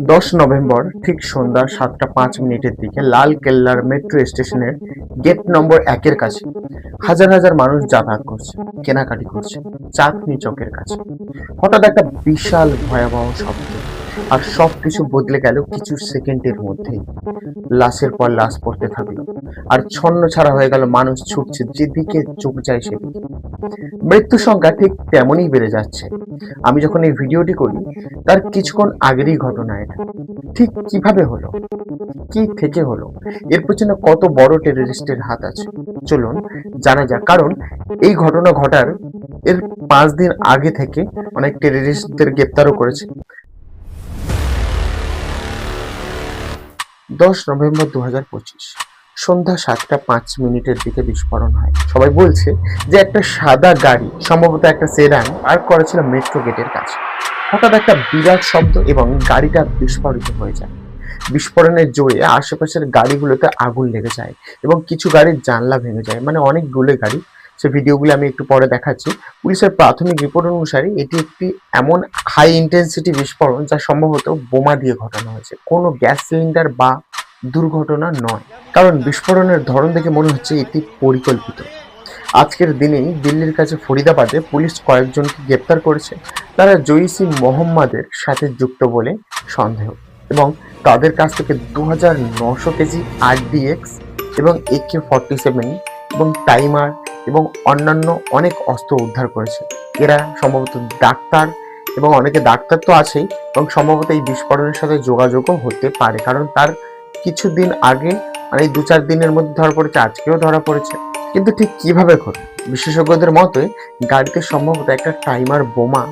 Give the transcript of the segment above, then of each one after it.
10 November ঠিক সন্ধ্যা 7টা 5 মিনিটের দিকে লাল কেল্লার মেট্রো স্টেশনের গেট নম্বর 1-এর কাছে হাজার হাজার মানুষ যাতায়াত করছে, কেনাকাটি করছে চাঁদনি চকের কাছে। হঠাৎ একটা বিশাল ভয়াবহ শব্দ, আর সবকিছু বদলে গেল কিছু সেকেন্ডের মধ্যেই। লাশের পর লাশ পড়তে থাকলো, আর ছন্ন ছাড়া হয়ে গেল। মানুষ ছুটছে যেদিকে চোখ যায় সেদিকে। মৃত্যু সংখ্যা ঠিক তেমনই বেড়ে যাচ্ছে। আমি যখন এই ভিডিওটি করি তার কিছুক্ষণ আগেরই ঘটনা এটা। ঠিক কিভাবে হলো, কি থেকে হলো, এর পেছনে কত বড় টেররিস্টের হাত আছে, চলুন জানা যাক। কারণ এই ঘটনা ঘটার এর 5 দিন আগে থেকে অনেক টেররিস্টদের গ্রেপ্তারও করেছে। 10 নভেম্বর 2025 সন্ধ্যা 7টা 5 মিনিটের দিকে বিস্ফোরণ হয়। সবাই বলছে যে একটা সাদা গাড়ি, সম্ভবত একটা সেডান, পার্ক করা ছিল মেট্রো গেটের কাছে। হঠাৎ একটা বিরাট শব্দ এবং গাড়িটা বিস্ফোরিত হয়ে যায়। বিস্ফোরণের জোরে আশেপাশের গাড়িগুলোতে আগুন লেগে যায় এবং কিছু গাড়ির জানলা ভেঙে যায়, মানে অনেকগুলো গাড়ি। সে ভিডিওগুলো আমি একটু পরে দেখাচ্ছি। পুলিশের প্রাথমিক রিপোর্ট অনুসারে এটি একটি এমন হাই ইন্টেন্সিটি বিস্ফোরণ যা সম্ভবত বোমা দিয়ে ঘটানো হয়েছে, কোনো গ্যাস সিলিন্ডার বা দুর্ঘটনা নয়। কারণ বিস্ফোরণের ধরন দেখে মনে হচ্ছে এটি পরিকল্পিত। আজকের দিনেই দিল্লির কাছে ফরিদাবাদে পুলিশ কয়েকজনকে গ্রেপ্তার করেছে। তারা জইসি মোহাম্মদের সাথে যুক্ত বলে সন্দেহ, এবং তাদের কাছ থেকে 2900 কেজি RDX এবং AK-47 এবং টাইমার এবং অন্যান্য অনেক অস্ত্র উদ্ধার করেছে। এরা সম্ভবত ডাক্তার, এবং অনেকে ডাক্তার তো আছেই, এবং সম্ভবত এই বিস্ফোরণের সাথে যোগাযোগও হতে পারে। কারণ তার কিছুদিন আগে, মানে এই 2-4 দিনের মধ্যে ধরা পড়েছে, আজকেও ধরা পড়েছে। কিন্তু ঠিক কিভাবে ঘটে? বিশেষজ্ঞদের মতে গাড়িতে সম্ভবত একটা টাইমার বোমা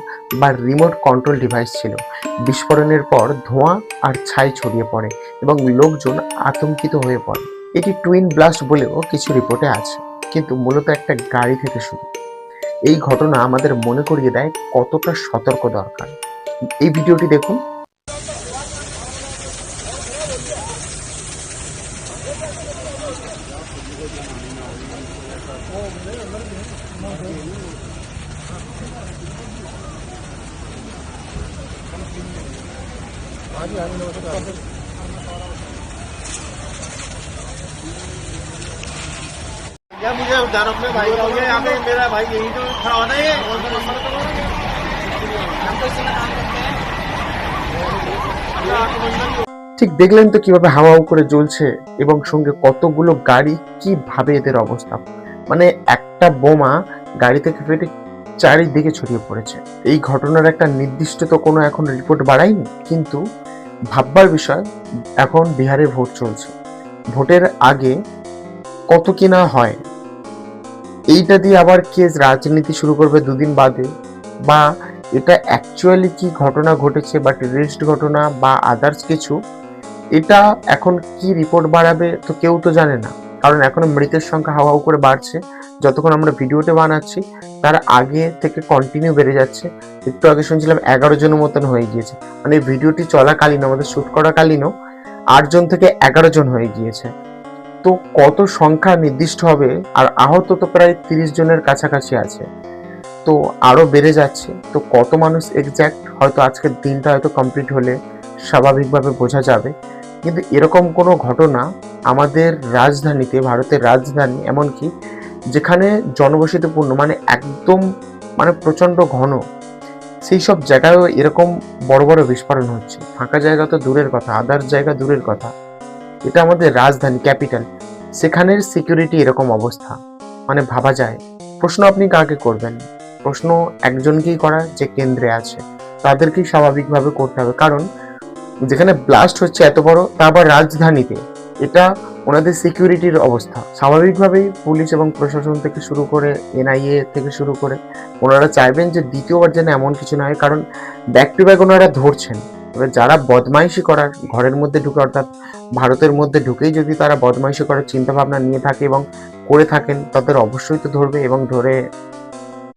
বা রিমোট কন্ট্রোল ডিভাইস ছিল। বিস্ফোরণের পর ধোঁয়া আর ছাই ছড়িয়ে পড়ে এবং লোকজন আতঙ্কিত হয়ে পড়ে। এটি টুইন ব্লাস্ট বলেও কিছু রিপোর্টে আছে, কিন্তু মূলত একটা গাড়ি থেকে শুরু। এই ঘটনা আমাদের মনে করিয়ে দেয় কতটা সতর্ক দরকার। এই ভিডিওটি দেখুন। या मुझे डर अपने भाई का हो गया, यहाँ पे मेरा भाई यही तो खड़ा होना है। ঠিক দেখলেন তো কিভাবে হাওয়াও করে জ্বলছে, এবং সঙ্গে কতগুলো গাড়ি, কিভাবে এদের অবস্থা। মানে একটা বোমা গাড়ি থেকে ফেটে চারিদিকে ছড়িয়ে পড়েছে। এই ঘটনার একটা নির্দিষ্ট তো কোনো এখন রিপোর্ট বাড়ায়নি, কিন্তু ভাববার বিষয়, এখন বিহারে ভোট চলছে। ভোটের আগে কত কি না হয়, এইটা দিয়ে আবার কে রাজনীতি শুরু করবে 2 দিন বাদে, বা এটা অ্যাকচুয়ালি কি ঘটনা ঘটেছে বা টেররিস্ট ঘটনা বা আদার্স কিছু, এটা এখন কি রিপোর্ট বাড়াবে তো কেউ তো জানে না। কারণ এখনো মৃতের সংখ্যা হাওয়াও করে বাড়ছে। যতক্ষণ আমরা ভিডিওটা বানাচ্ছি তার আগে থেকে কন্টিনিউ বেড়ে যাচ্ছে। একটু আগে শুনছিলাম 11 জনের মতন হয়ে গিয়েছে, মানে ভিডিওটি চলাকালীন, আমাদের শুট করাকালীনও 8 জন থেকে 11 জন হয়ে গিয়েছে। তো কত সংখ্যা নির্দিষ্ট হবে, আর আহত তো প্রায় 30 জনের কাছাকাছি আছে, তো আরো বেড়ে যাচ্ছে। তো কত মানুষ এক্স্যাক্ট হয়তো আজকের দিনটা হয়তো কমপ্লিট হলে স্বাভাবিকভাবে বোঝা যাবে। কিন্তু এরকম কোনো ঘটনা আমাদের রাজধানীতে, ভারতের রাজধানী, এমনকি যেখানে জনবসতিপূর্ণ, মানে একদম মানে প্রচন্ড ঘন, সেই সব জায়গায়ও এরকম বড় বড় বিস্ফোরণ হচ্ছে। ফাঁকা জায়গা তো দূরের কথা, আদার্স জায়গা দূরের কথা, এটা আমাদের রাজধানী, ক্যাপিটাল, সেখানের সিকিউরিটি এরকম অবস্থা, মানে ভাবা যায়। প্রশ্ন আপনি কাকে করবেন? প্রশ্ন একজনকেই করা, যে কেন্দ্রে আছে, তাদেরকেই স্বাভাবিকভাবে করতে হবে। কারণ যেখানে ব্লাস্ট হচ্ছে এত বড়, তা আবার রাজধানীতে, এটা ওনাদের সিকিউরিটির অবস্থা। স্বাভাবিকভাবেই পুলিশ এবং প্রশাসন থেকে শুরু করে NIA থেকে শুরু করে ওনারা চাইবেন যে দ্বিতীয়বার যেন এমন কিছু না হয়। কারণ ব্যাক টু ব্যাক ওনারা ধরছেন। এবার যারা বদমাইশি করার, ঘরের মধ্যে ঢুকে, অর্থাৎ ভারতের মধ্যে ঢুকেই যদি তারা বদমাইশি করার চিন্তা ভাবনা নিয়ে থাকে এবং করে থাকেন, তাদের অবশ্যই তো ধরবে, এবং ধরে